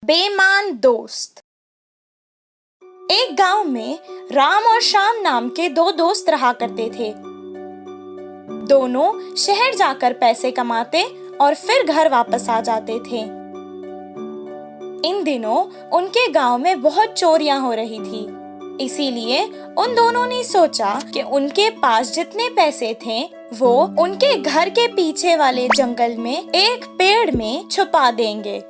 बेईमान दोस्त। एक गांव में राम और श्याम नाम के दो दोस्त रहा करते थे। दोनों शहर जाकर पैसे कमाते और फिर घर वापस आ जाते थे। इन दिनों उनके गांव में बहुत चोरियां हो रही थी, इसीलिए उन दोनों ने सोचा कि उनके पास जितने पैसे थे वो उनके घर के पीछे वाले जंगल में एक पेड़ में छुपा देंगे।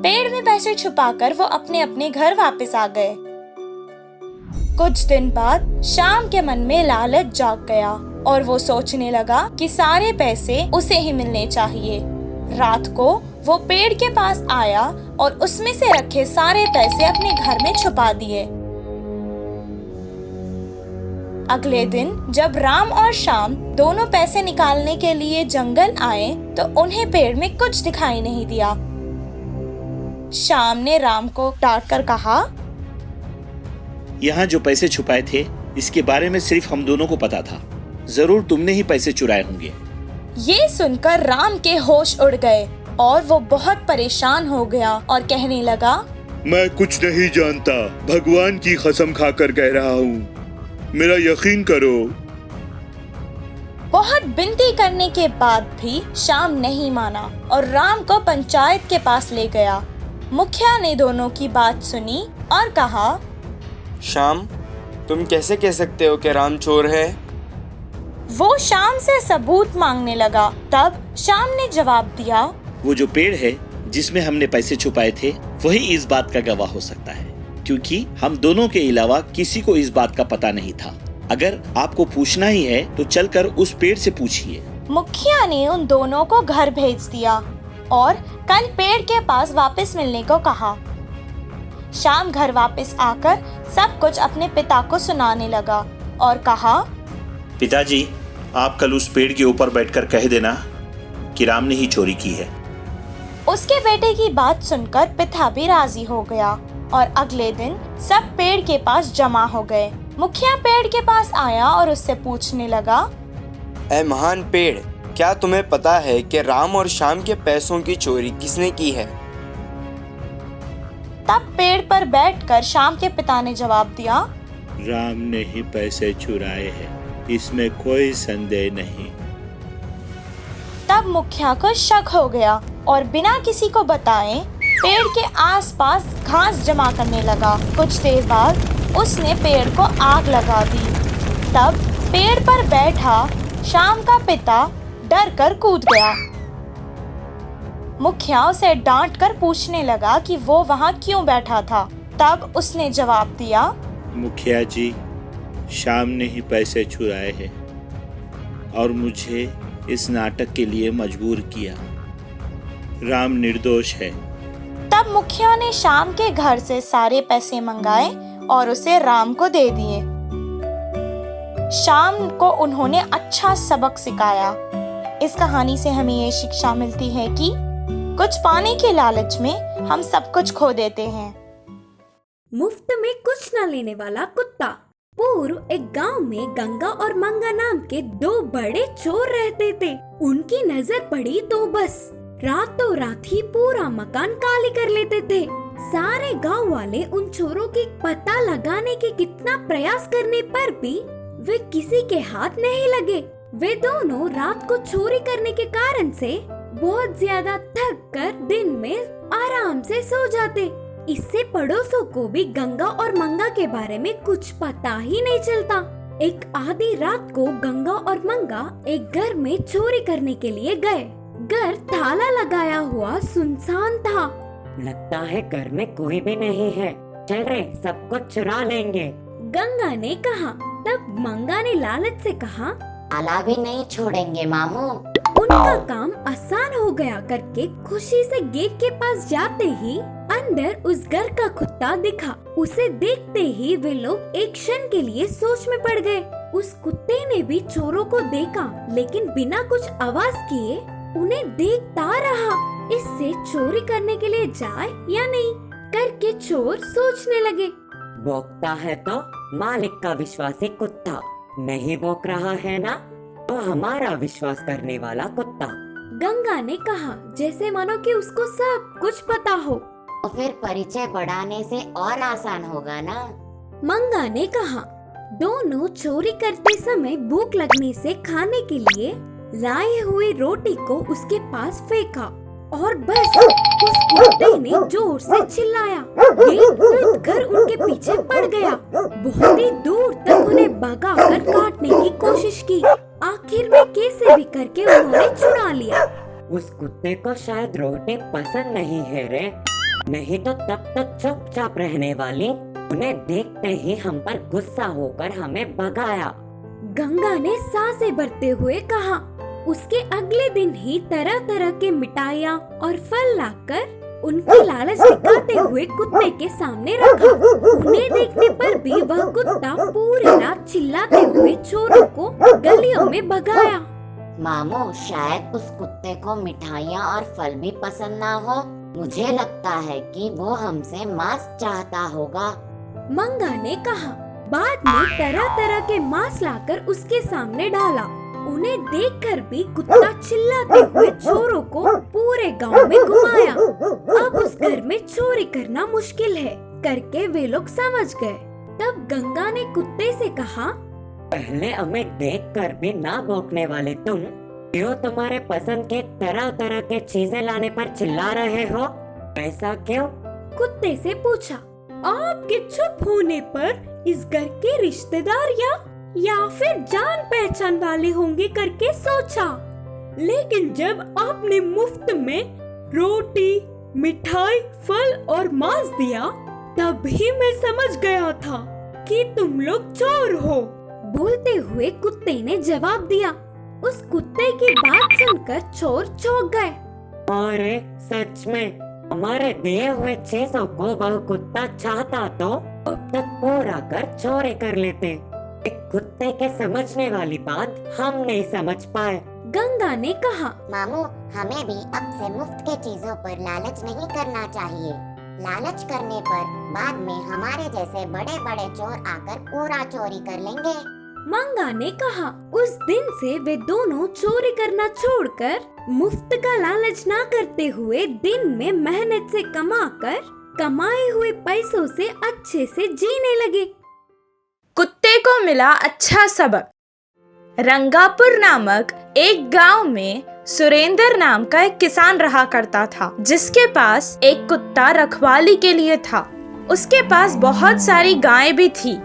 पेड़ में पैसे छुपाकर वो अपने अपने घर वापस आ गए। कुछ दिन बाद श्याम के मन में लालच जाग गया और वो सोचने लगा कि सारे पैसे उसे ही मिलने चाहिए। रात को वो पेड़ के पास आया और उसमें से रखे सारे पैसे अपने घर में छुपा दिए। अगले दिन जब राम और श्याम दोनों पैसे निकालने के लिए जंगल आए तो उन्हें पेड़ में कुछ दिखाई नहीं दिया। श्याम ने राम को डांट कर कहा, यहाँ जो पैसे छुपाए थे इसके बारे में सिर्फ हम दोनों को पता था। जरूर तुमने ही पैसे चुराए होंगे। ये सुनकर राम के होश उड़ गए और वो बहुत परेशान हो गया और कहने लगा, मैं कुछ नहीं जानता, भगवान की कसम खाकर कह रहा हूँ, मेरा यकीन करो। बहुत विनती करने के बाद भी श्याम नहीं माना और राम को पंचायत के पास ले गया। मुखिया ने दोनों की बात सुनी और कहा, श्याम, तुम कैसे कह सकते हो कि राम चोर है? वो श्याम से सबूत मांगने लगा। तब श्याम ने जवाब दिया, वो जो पेड़ है जिसमें हमने पैसे छुपाए थे वही इस बात का गवाह हो सकता है, क्योंकि हम दोनों के अलावा किसी को इस बात का पता नहीं था। अगर आपको पूछना ही है तो चलकर उस पेड़ से पूछिए। मुखिया ने उन दोनों को घर भेज दिया और कल पेड़ के पास वापस मिलने को कहा। श्याम घर वापस आकर सब कुछ अपने पिता को सुनाने लगा और कहा, पिताजी, आप कल उस पेड़ के ऊपर बैठकर कह देना कि राम ने ही चोरी की है। उसके बेटे की बात सुनकर पिता भी राजी हो गया और अगले दिन सब पेड़ के पास जमा हो गए। मुखिया पेड़ के पास आया और उससे पूछने लगा, ऐ महान पेड़, क्या तुम्हें पता है कि राम और श्याम के पैसों की चोरी किसने की है? तब पेड़ पर बैठकर श्याम के पिता ने जवाब दिया, राम ने ही पैसे चुराए हैं, इसमें कोई संदेह नहीं। तब मुखिया को शक हो गया और बिना किसी को बताए पेड़ के आसपास घास जमा करने लगा। कुछ देर बाद उसने पेड़ को आग लगा दी। तब पेड़ पर बैठा श्याम का पिता डर कर कूद गया। मुखिया उसे डांट कर पूछने लगा कि वो वहाँ क्यों बैठा था। तब उसने जवाब दिया, मुखिया जी, श्याम ने ही पैसे चुराए हैं और मुझे इस नाटक के लिए मजबूर किया। राम निर्दोष है। तब मुखिया ने श्याम के घर से सारे पैसे मंगाए और उसे राम को दे दिए। श्याम को उन्होंने अच्छा सबक सिखाया। इस कहानी से हमें ये शिक्षा मिलती है कि कुछ पाने के लालच में हम सब कुछ खो देते हैं। मुफ्त में कुछ न लेने वाला कुत्ता। पूर्व एक गांव में गंगा और मंगा नाम के दो बड़े चोर रहते थे। उनकी नजर पड़ी तो बस रातों रात ही पूरा मकान काली कर लेते थे। सारे गांव वाले उन चोरों की पता लगाने के कितना प्रयास करने पर भी वे किसी के हाथ नहीं लगे। वे दोनों रात को चोरी करने के कारण से बहुत ज्यादा थक कर दिन में आराम से सो जाते। इससे पड़ोसों को भी गंगा और मंगा के बारे में कुछ पता ही नहीं चलता। एक आधी रात को गंगा और मंगा एक घर में चोरी करने के लिए गए। घर ताला लगाया हुआ सुनसान था। लगता है घर में कोई भी नहीं है, चल रे सब कुछ चुरा लेंगे, गंगा ने कहा। तब मंगा ने लालच से कहा, ताला भी नहीं छोड़ेंगे मामू। उनका काम आसान हो गया करके खुशी से गेट के पास जाते ही अंदर उस घर का कुत्ता दिखा। उसे देखते ही वे लोग एक क्षण के लिए सोच में पड़ गए। उस कुत्ते ने भी चोरों को देखा, लेकिन बिना कुछ आवाज किए उन्हें देखता रहा। इससे चोरी करने के लिए जाए या नहीं करके चोर सोचने लगे। भौंकता है तो मालिक का विश्वासी कुत्ता, नहीं भौंक रहा है ना तो हमारा विश्वास करने वाला कुत्ता। गंगा ने कहा, जैसे मानो कि उसको सब कुछ पता हो। तो फिर परिचय बढ़ाने से और आसान होगा ना। मंगा ने कहा। दोनों चोरी करते समय भूख लगने से खाने के लिए लाए हुए रोटी को उसके पास फेंका और बस उस कुत्ते ने जोर से चिल्लाया। ये कूद कर उनके पीछे पड़ गया। बहुत ही दूर तक उन्हें भगाकर काटने की कोशिश की। आखिर में कैसे भी करके उन्होंने छुड़ा लिया। उस कुत्ते को शायद रोटी पसंद नहीं है रे, नहीं तो तब तक चुपचाप रहने वाली। उन्हें देखते ही हम पर गुस्सा होकर हमें भगाया। गंगा ने सांसें भरते हुए कहा। उसके अगले दिन ही तरह तरह के मिठाइयाँ और फल लाकर उनकी लालच दिखाते हुए कुत्ते के सामने रखा। उन्हें देखने पर भी वह कुत्ता पूरी रात चिल्लाते हुए चोरों को गलियों में भगाया। मामू, शायद उस कुत्ते को मिठाइयाँ और फल भी पसंद ना हो। मुझे लगता है कि वो हमसे मांस चाहता होगा। मंगा ने कहा। बाद में तरह तरह के मांस लाकर उसके सामने डाला। उन्हें देखकर भी कुत्ता चिल्लाते हुए चोरों को पूरे गांव में घुमाया। अब उस घर में चोरी करना मुश्किल है करके वे लोग समझ गए। तब गंगा ने कुत्ते से कहा, पहले हमें देखकर भी ना भौंकने वाले तुम क्यों तुम्हारे पसंद के तरह तरह के चीजें लाने पर चिल्ला रहे हो? ऐसा क्यों? कुत्ते से पूछा। आपके चुप होने पर इस घर के रिश्तेदार या फिर जान पहचान वाले होंगे करके सोचा, लेकिन जब आपने मुफ्त में रोटी, मिठाई, फल और मांस दिया तभी मैं समझ गया था कि तुम लोग चोर हो। बोलते हुए कुत्ते ने जवाब दिया। उस कुत्ते की बात सुनकर चोर चौंक गए। अरे सच में हमारे दिए हुए चीजों को वह कुत्ता चाहता तो अब तक पूरा कर चोरी कर लेते। एक कुत्ते के समझने वाली बात हम नहीं समझ पाए। गंगा ने कहा, मामू, हमें भी अब से मुफ्त के चीजों पर लालच नहीं करना चाहिए। लालच करने पर बाद में हमारे जैसे बड़े बड़े चोर आकर पूरा चोरी कर लेंगे। मंगा ने कहा। उस दिन से वे दोनों चोरी करना छोड़कर मुफ्त का लालच ना करते हुए दिन में मेहनत से कमाकर कमाए हुए पैसों से अच्छे से जीने लगे। कुत्ते को मिला अच्छा सबक। रंगापुर नामक एक गांव में सुरेंद्र नाम का एक किसान रहा करता था, जिसके पास एक कुत्ता रखवाली के लिए था। उसके पास बहुत सारी गायें भी थी।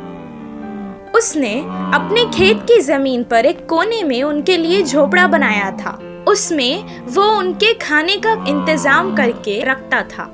उसने अपने खेत की जमीन पर एक कोने में उनके लिए झोपड़ा बनाया था। उसमें वो उनके खाने का इंतजाम करके रखता था।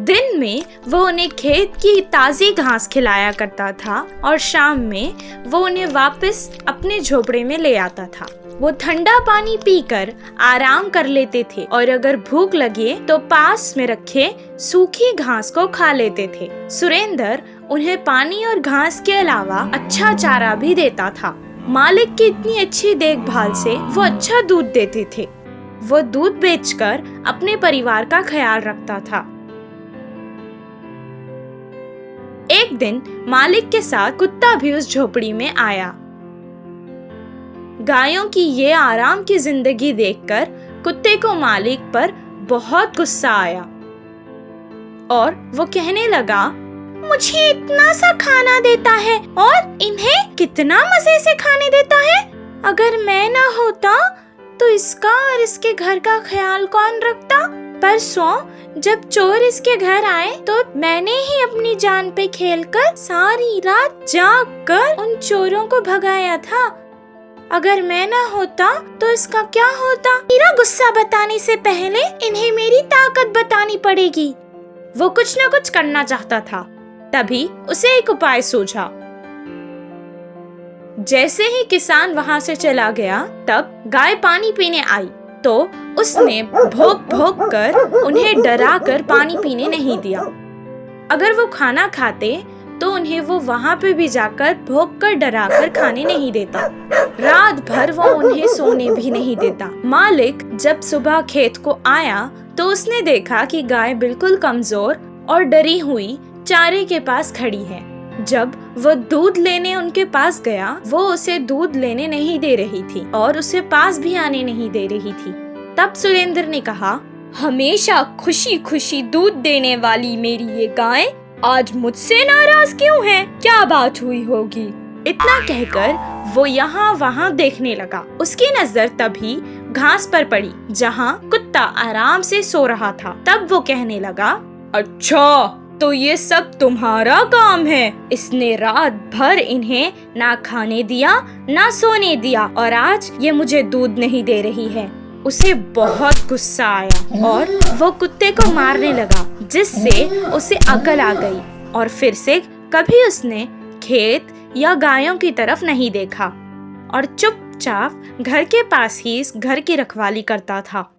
दिन में वो उन्हें खेत की ताज़ी घास खिलाया करता था और शाम में वो उन्हें वापस अपने झोपड़े में ले आता था। वो ठंडा पानी पीकर आराम कर लेते थे और अगर भूख लगे तो पास में रखे सूखी घास को खा लेते थे। सुरेंद्र उन्हें पानी और घास के अलावा अच्छा चारा भी देता था। मालिक की इतनी अच्छी देखभाल से वो अच्छा दूध देते थे। वो दूध बेचकर अपने परिवार का ख्याल रखता था। एक दिन मालिक के साथ कुत्ता भी उस झोपड़ी में आया। गायों की ये आराम की जिंदगी देखकर कुत्ते को मालिक पर बहुत गुस्सा आया और वो कहने लगा, मुझे इतना सा खाना देता है और इन्हें कितना मजे से खाने देता है। अगर मैं ना होता तो इसका और इसके घर का ख्याल कौन रखता। परसों जब चोर इसके घर आए तो मैंने ही अपनी जान पे खेलकर सारी रात जागकर उन चोरों को भगाया था। अगर मैं ना होता तो इसका क्या होता। मेरा गुस्सा बताने से पहले इन्हें मेरी ताकत बतानी पड़ेगी। वो कुछ न कुछ करना चाहता था। तभी उसे एक उपाय सूझा। जैसे ही किसान वहां से चला गया तब गाय पानी पीने आई तो उसने भौंक भौंक कर उन्हें डरा कर पानी पीने नहीं दिया। अगर वो खाना खाते तो उन्हें वो वहां पे भी जाकर भौंक कर डरा कर खाने नहीं देता। रात भर वो उन्हें सोने भी नहीं देता। मालिक जब सुबह खेत को आया तो उसने देखा कि गाय बिल्कुल कमजोर और डरी हुई चारे के पास खड़ी है। जब वो दूध लेने उनके पास गया वो उसे दूध लेने नहीं दे रही थी और उसे पास भी आने नहीं दे रही थी। तब सुरेंद्र ने कहा, हमेशा खुशी खुशी दूध देने वाली मेरी ये गाय आज मुझसे नाराज क्यों है? क्या बात हुई होगी? इतना कहकर वो यहाँ वहाँ देखने लगा। उसकी नजर तभी घास पर पड़ी जहाँ कुत्ता आराम से सो रहा था। तब वो कहने लगा, अच्छा तो ये सब तुम्हारा काम है। इसने रात भर इन्हें ना खाने दिया ना सोने दिया और आज ये मुझे दूध नहीं दे रही है। उसे बहुत गुस्सा आया और वो कुत्ते को मारने लगा, जिससे उसे अकल आ गई और फिर से कभी उसने खेत या गायों की तरफ नहीं देखा और चुपचाप घर के पास ही इस घर की रखवाली करता था।